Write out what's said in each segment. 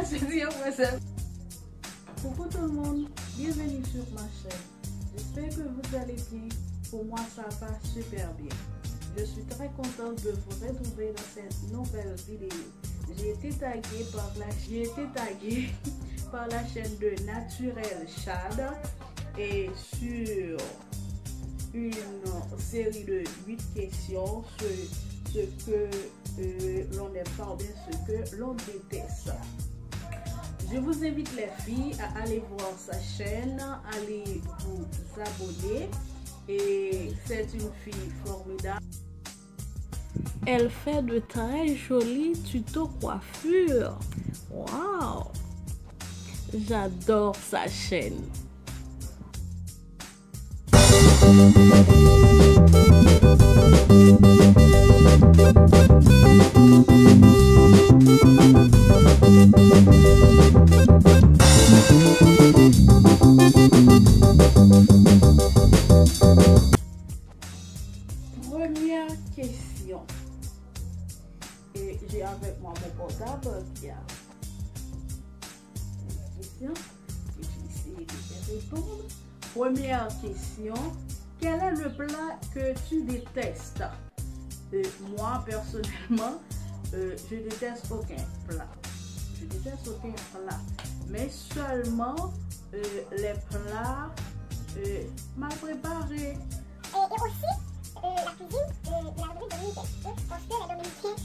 se dit moi ça. Coucou tout le monde, bienvenue sur ma chaîne. J'espère que vous allez bien. Pour moi, ça va super bien. Je suis très contente de vous retrouver dans cette nouvelle vidéo. J'ai été taguée par la chaîne de Naturel Chad et sur une série de 8 questions sur ce que l'on aime pas ou bien ce que l'on déteste. Je vous invite les filles à aller voir sa chaîne, allez vous abonner. Et c'est une fille formidable. Elle fait de très jolis tutos coiffure. Waouh! J'adore sa chaîne. Première question. Et j'ai avec moi mon portable qui a une question. Et je vais essayer de répondre. Première question. Quel est le plat que tu détestes? Moi, personnellement, je déteste aucun plat. Je déteste aucun plat. Mais seulement les plats mal préparés. Et aussi, la cuisine de la République dominicaine. Parce que les Dominicains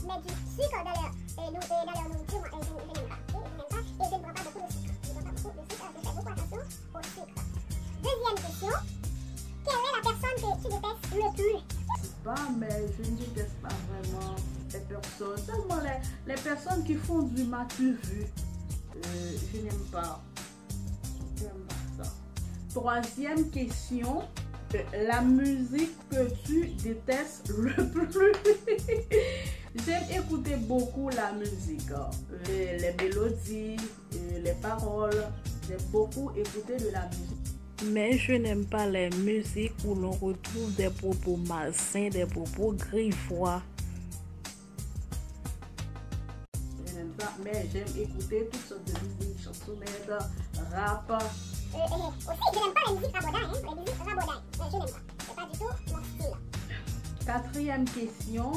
mettent du sucre dans leur nourriture. Moi, je n'aime pas. Et je ne prends pas beaucoup de sucre. Je ne prends pas beaucoup de sucre. Je fais beaucoup attention au sucre. Deuxième question. Quelle est la personne que tu détestes le plus? Je sais pas, mais je ne déteste pas vraiment les personnes. Seulement les personnes qui font du matu vu. Je n'aime pas. Je n'aime pas ça. Troisième question. La musique que tu détestes le plus. J'aime écouter beaucoup la musique, les mélodies, les paroles. J'aime beaucoup écouter de la musique. Mais je n'aime pas les musiques où l'on retrouve des propos malsains, des propos grivois. Je n'aime pas, mais j'aime écouter toutes sortes de musiques, chansonnettes, rap. Aussi, je n'aime pas les musiques rabodailles. Les musiques rabodailles. Je n'aime pas. C'est pas du tout mon style. Quatrième question.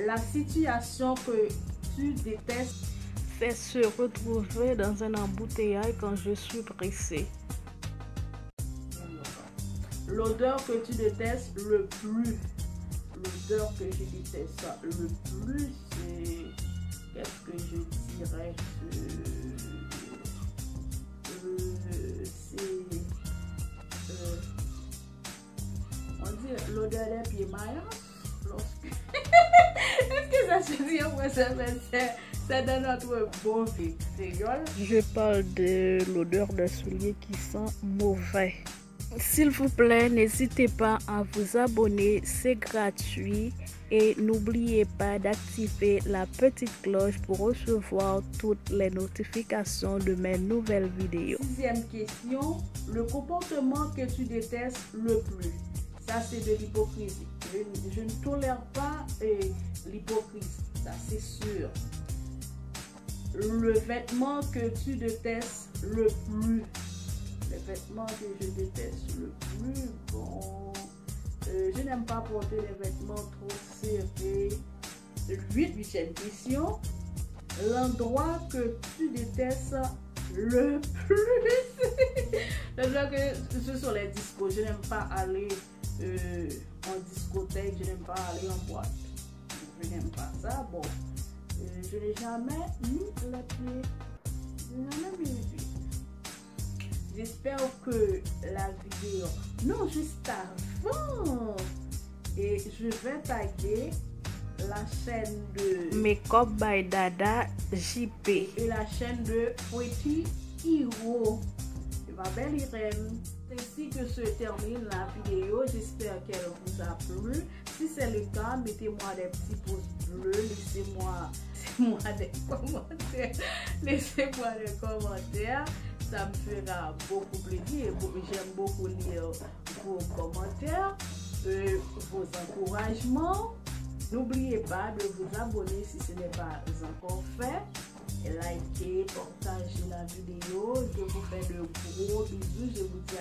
La situation que tu détestes, c'est se retrouver dans un embouteillage quand je suis pressée. L'odeur que tu détestes le plus. L'odeur que je déteste le plus, c'est... Qu'est-ce que je dirais? On dit l'odeur des pieds maillots. Est-ce que ça se dit en français? C'est dans notre bon vie. Je parle de l'odeur des souliers qui sent mauvais. S'il vous plaît, n'hésitez pas à vous abonner, c'est gratuit. Et n'oubliez pas d'activer la petite cloche pour recevoir toutes les notifications de mes nouvelles vidéos. Sixième question, le comportement que tu détestes le plus. Ça, c'est de l'hypocrisie. Je ne tolère pas l'hypocrisie, ça c'est sûr. Le vêtement que tu détestes le plus. Les vêtements que je déteste le plus, bon, je n'aime pas porter des vêtements trop serrés. Huitième question. L'endroit que tu détestes le plus. L'endroit que ce sont les discos. Je n'aime pas aller en discothèque, je n'aime pas aller en boîte. Je n'aime pas ça. Bon, je n'ai jamais mis les pieds. Je n'ai jamais mis les pieds. J'espère que la vidéo... Non, juste avant. Et je vais taguer la chaîne de Makeup by Dada JP et la chaîne de Pretty Hero. Ma belle Irène. C'est ainsi que se termine la vidéo. J'espère qu'elle vous a plu. Si c'est le cas, mettez-moi des petits pouces bleus. Laissez-moi des commentaires. Laissez-moi des commentaires. Ça me fera beaucoup plaisir. J'aime beaucoup lire vos commentaires, vos encouragements. N'oubliez pas de vous abonner si ce n'est pas encore fait. likez, partagez la vidéo. Je vous fais de gros bisous. Je vous dis